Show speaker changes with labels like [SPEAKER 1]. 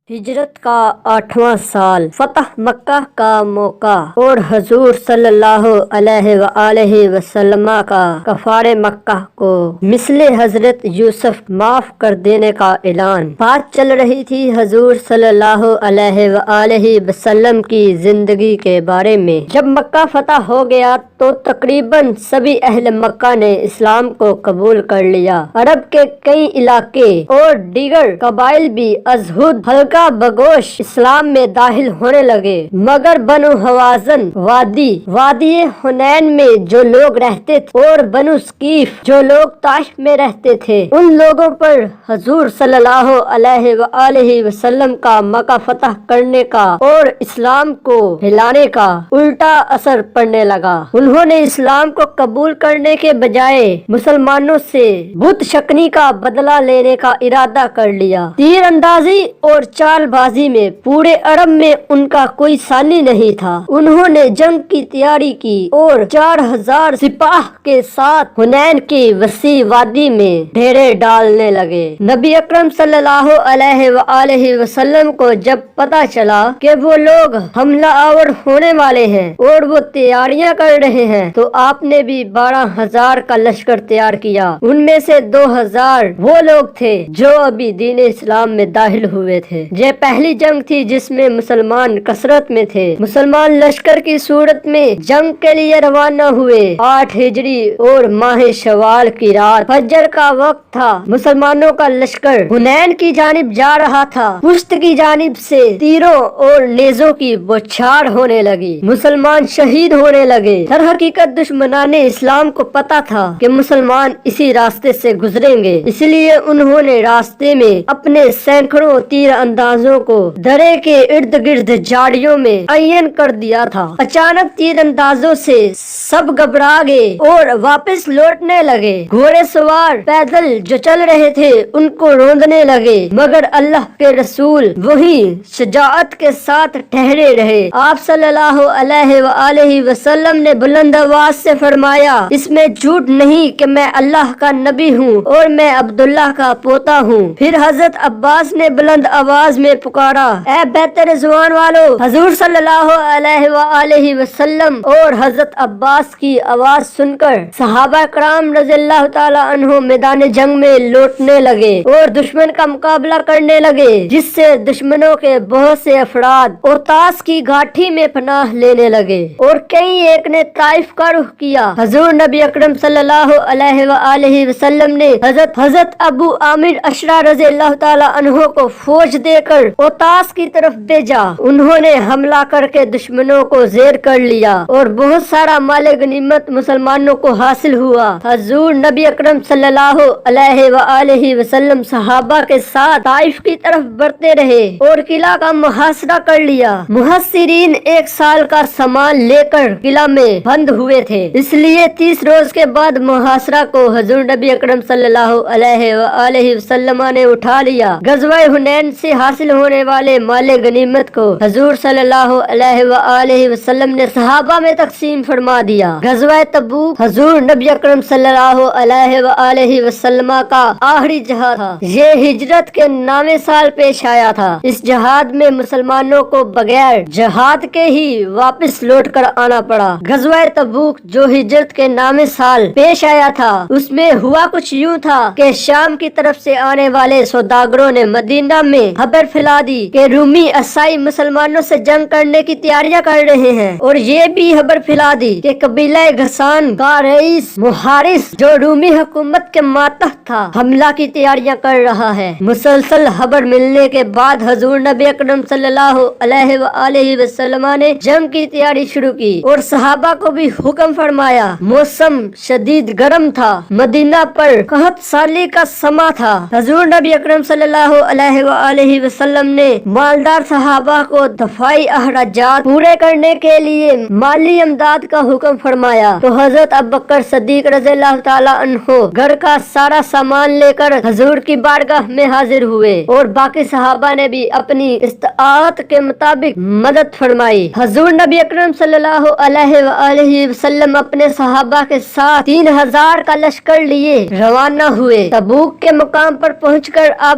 [SPEAKER 1] ہجرت کا 8واں سال، فتح مکہ کا موقع اور حضور صلی اللہ علیہ وآلہ وسلم کا کفار مکہ کو مثل حضرت یوسف معاف کر دینے کا اعلان۔ بات چل رہی تھی حضور صلی اللہ علیہ وآلہ وسلم کی زندگی کے بارے میں۔ جب مکہ فتح ہو گیا تو تقریباً سبھی اہل مکہ نے اسلام کو قبول کر لیا۔ عرب کے کئی علاقے اور دیگر قبائل بھی ازہد حلقہ بگوش اسلام میں داخل ہونے لگے، مگر بنو حوازن وادی حنین میں جو لوگ رہتے تھے اور بنو ثقیف جو لوگ طائف میں رہتے تھے، ان لوگوں پر حضور صلی اللہ علیہ وآلہ وسلم کا مکہ فتح کرنے کا اور اسلام کو پھیلانے کا الٹا اثر پڑنے لگا۔ انہوں نے اسلام کو قبول کرنے کے بجائے مسلمانوں سے بت شکنی کا بدلہ لینے کا ارادہ کر لیا۔ تیر اندازی اور چال بازی میں پورے عرب میں ان کا کوئی ثانی نہیں تھا۔ انہوں نے جنگ کی تیاری کی اور 4000 سپاہ کے ساتھ حنین کی وسیع وادی میں ڈیرے ڈالنے لگے۔ نبی اکرم صلی اللہ علیہ وآلہ وسلم کو جب پتا چلا کہ وہ لوگ حملہ آور ہونے والے ہیں اور وہ تیاریاں کر رہے ہیں، تو آپ نے بھی 12000 کا لشکر تیار کیا۔ ان میں سے 2000 وہ لوگ تھے جو ابھی دین اسلام میں داخل ہوئے تھے۔ یہ پہلی جنگ تھی جس میں مسلمان کثرت میں تھے۔ مسلمان لشکر کی صورت میں جنگ کے لیے روانہ ہوئے۔ 8 ہجری اور ماہ شوال کی رات فجر کا وقت تھا۔ مسلمانوں کا لشکر حنین کی جانب جا رہا تھا۔ پشت کی جانب سے تیروں اور نیزوں کی بوچھاڑ ہونے لگی۔ مسلمان شہید ہونے لگے۔ در حقیقت دشمنان اسلام کو پتا تھا کہ مسلمان اسی راستے سے گزریں گے، اس لیے انہوں نے راستے میں اپنے سینکڑوں تیر اندازوں کو درے کے ارد گرد جھاڑیوں میں عین کر دیا تھا۔ اچانک تیر اندازوں سے سب گھبرا گئے اور واپس لوٹنے لگے۔ گھوڑے سوار پیدل جو چل رہے تھے ان کو روندنے لگے، مگر اللہ کے رسول وہی شجاعت کے ساتھ ٹھہرے رہے۔ آپ صلی اللہ علیہ وآلہ وسلم نے بلند آواز سے فرمایا، اس میں جھوٹ نہیں کہ میں اللہ کا نبی ہوں اور میں عبداللہ کا پوتا ہوں۔ پھر حضرت عباس نے بلند آواز میں پکارا، اے بیت رضوان والو۔ حضور صلی اللہ علیہ وآلہ وسلم اور حضرت عباس کی آواز سن کر صحابہ کرام رضی اللہ تعالی عنہ میدان جنگ میں لوٹنے لگے اور دشمن کا مقابلہ کرنے لگے، جس سے دشمنوں کے بہت سے افراد اوتاس کی گھاٹی میں پناہ لینے لگے اور کئی ایک نے طائف کا رخ کیا۔ حضور نبی اکرم صلی اللہ علیہ وآلہ وسلم نے حضرت ابو عامر اشرا رضی اللہ تعالی عنہ کو فوج دے کر اوتاس کی طرف بھیجا۔ انہوں نے حملہ کر کے دشمنوں کو زیر کر لیا اور بہت سارا مال غنیمت مسلمانوں کو حاصل ہوا۔ حضور نبی اکرم صلی اللہ علیہ وآلہ وسلم صحابہ کے ساتھ طائف کی طرف بڑھتے رہے اور قلعہ کا محاصرہ کر لیا۔ محاصرین 1 سال کا سامان لے کر قلعہ میں بند ہوئے تھے، اس لیے 30 روز کے بعد محاصرہ کو حضور نبی اکرم صلی اللہ علیہ وآلہ وسلم نے اٹھا لیا۔ غزوہ حنین سے حاصل ہونے والے مال غنیمت کو حضور صلی اللہ علیہ وآلہ وسلم نے صحابہ میں تقسیم فرما دیا۔ غزوہ تبوک حضور نبی اکرم صلی اللہ علیہ وآلہ وسلم کا آخری جہاد تھا۔ یہ ہجرت کے 9ویں سال پیش آیا تھا۔ اس جہاد میں مسلمانوں کو بغیر جہاد کے ہی واپس لوٹ کر آنا پڑا۔ غزوہ تبوک جو ہجرت کے 9ویں سال پیش آیا تھا، اس میں ہوا کچھ یوں تھا کہ شام کی طرف سے آنے والے سوداگروں نے مدینہ میں خبر پھیلا دی کہ رومی عیسائی مسلمانوں سے جنگ کرنے کی تیاریاں کر رہے ہیں، اور یہ بھی خبر پھیلا دی کہ قبیلہ غسان کا رئیس محارس جو رومی حکومت کے ماتحت تھا حملہ کی تیاریاں کر رہا ہے۔ مسلسل خبر ملنے کے بعد حضور نبی اکرم صلی اللہ علیہ وآلہ وسلم نے جنگ کی تیاری شروع کی اور صحابہ کو بھی حکم فرمایا۔ موسم شدید گرم تھا، مدینہ پر قحط سالی کا سما تھا۔ حضور نبی اکرم صلی اللہ علیہ وآلہ وسلم نے مالدار صحابہ کو دفاعی اخراجات پورے کرنے کے لیے مالی امداد کا حکم فرمایا، تو حضرت ابوبکر صدیق رضی اللہ تعالی عنہ گھر کا سارا سامان لے کر حضور کی بارگاہ میں حاضر ہوئے اور باقی صحابہ نے بھی اپنی استطاعت کے مطابق مدد فرمائی۔ حضور نبی اکرم صلی اللہ علیہ وآلہ وسلم اپنے صحابہ کے ساتھ 3000 کا لشکر لیے روانہ ہوئے۔ تبوک کے مقام پر پہنچ کر آپ